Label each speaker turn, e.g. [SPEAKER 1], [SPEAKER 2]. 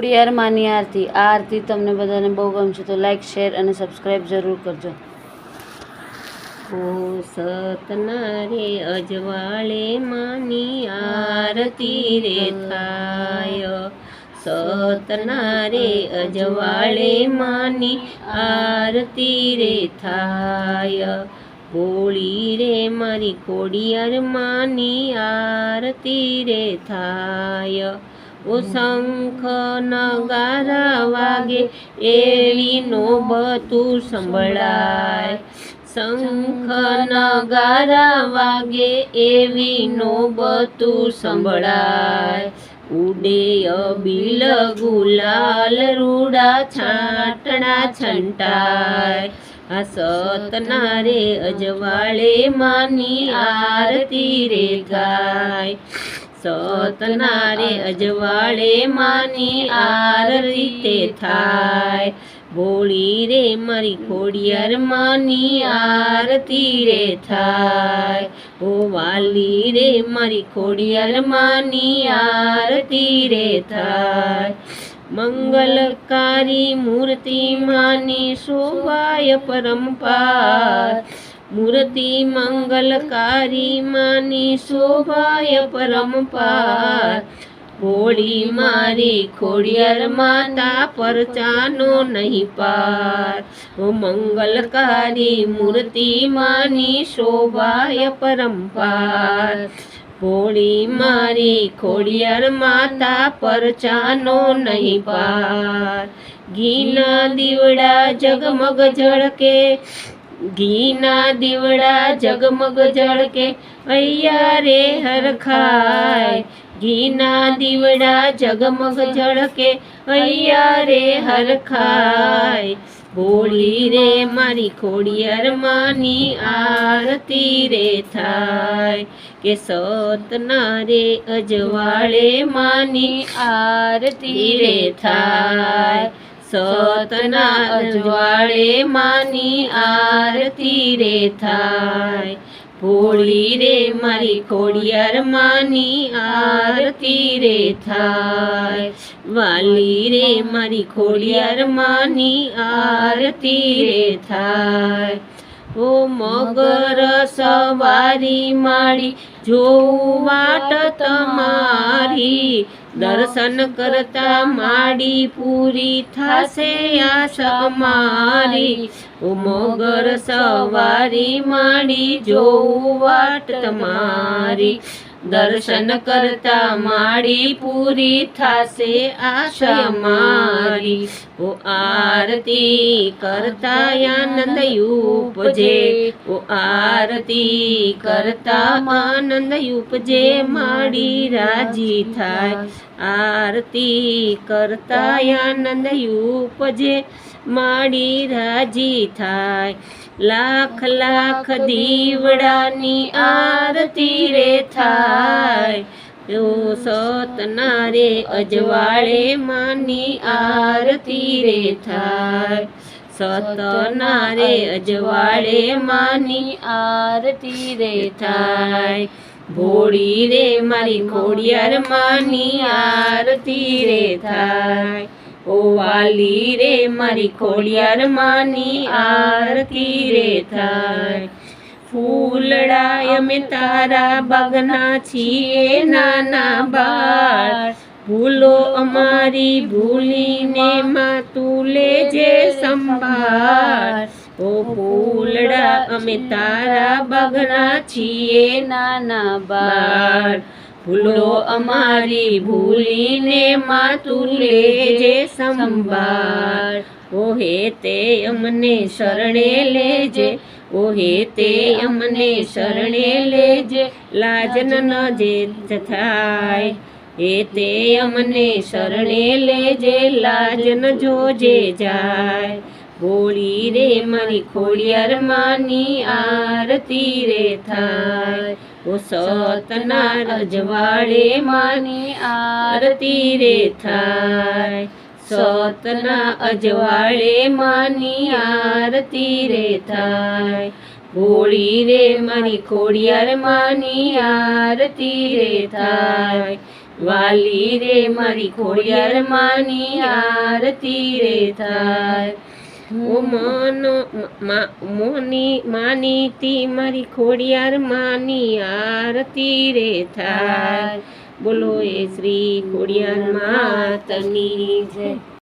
[SPEAKER 1] ખોડિયાર માની આરતી। આ આરતી તમને બધાને બહુ ગમશે તો લાઈક શેર અને સબસ્ક્રાઈબ જરૂર કરજો।
[SPEAKER 2] ઓ સતના રે અજવાળે માની આરતી રે થાય, સતના રે અજવાળે માની આરતી રે થાય, ભોળી રે મારી ખોડિયાર માની આરતી રે થાય। ઓ શંખ નગારા વાગે એવી નોબતું સંભળાય, શંખ નગારા વાગે એવી નોબતું સંભળાય, ઉડે અબીલ ગુલાલ રૂડા છાંટણા છંટાય, આ સતના રે અજવાળે માની આરતી રે થાય, સતના રે અજવાળે માની આરતી તે થાય, ભોળી રે મારી ખોડિયાર માની આરતી રે થાય, ઓ વાલી રે મારી ખોડિયાર માની આરતી રે થાય। મંગલકારી મૂર્તિ માની શોભાય પરંપાર, મૂર્તિ મંગલકારી માની શોભાય પરંપાર, ભોળી મારી ખોડિયાર માતા પરચાનો નહીં પાર, ઓ મંગલકારી મૂર્તિ માની શોભાય પરંપાર, ભોળી મારી ખોડિયાર માતા પરચાનો નહીં પાર। ઘીના દીવડા જગમગ ઝળકે, ઘીના દીવડા જગમગ ઝળકે અહીંયા રે હરખાય, ઘીના દીવડા જગમગ ઝળકે અહીંયા રે હરખાય, ભોળી રે મારી ખોડિયાર માની આરતી રે થાય, કે સતના રે અજવાળે માની આરતી રે થાય, સતના અજવાળે માની આરતી રે થાય, ભોળી રે મારી ખોડિયાર માની આરતી રે થાય, વાલી રે મારી ખોડિયાર માની આરતી રે થાય। ઓ મગર સવારી માળી જોઉં વાટ તમારી, દર્શન કરતા માડી પૂરી થાશે આશ અમારી, ઓ મગર સવારી માડી જોઉં વાટ તમારી, દર્શન કરતા માડી પૂરી થાશે આશા અમારી, ઓ આરતી કરતા આનંદ ઉપજે, ઓ આરતી કરતા આનંદ ઉપજે માડી રાજી થાય, આરતી કરતા આનંદ ઉપજે માડી રાજી થાય, લાખ લાખ દીવડાની આરતી રે થાય, ઓ સતના રે અજવાળે માની આરતી રે થાય, સતના રે અજવાળે માની આરતી રે થાય, ભોળી રે મારી ખોડિયાર માની આરતી રે થાય, ઓ વાલી રે મારી ખોડિયાર માની આરતી રે થાય, ફૂલડા અમે તારા બાગના છીએ નાના બાળ, ભૂલો અમારી ભૂલીને માં તું લેજે સંભાળ, ઓ ફૂલડા અમે તારા બાગના છીએ નાના બાળ, ભૂલો અમારી ભૂલીને માં તું લેજે સંભાળ, ઓ હે તે અમને શરણે લેજે, ઓ હે તે અમને શરણે લેજે લાજ ન જે થાય, હે તે અમને શરણે લેજે લાજ ન જોજે જાય, ભોળી રે મારી ખોડિયાર માની આરતી રે થાય, ઓ સતના અજવાળે માની આરતી રે થાય, સતના અજવાળે માની આરતી રે થાય, ભોળી રે મારી ખોડિયાર માની આરતી રે થાય,
[SPEAKER 1] વાલી રે મારી ખોડિયાર માની આરતી રે થાય.
[SPEAKER 2] ઓ માનીતી મારી ખોડિયાર માની આરતી રે થાય. બોલો એ શ્રી ખોડિયાર માતની જય.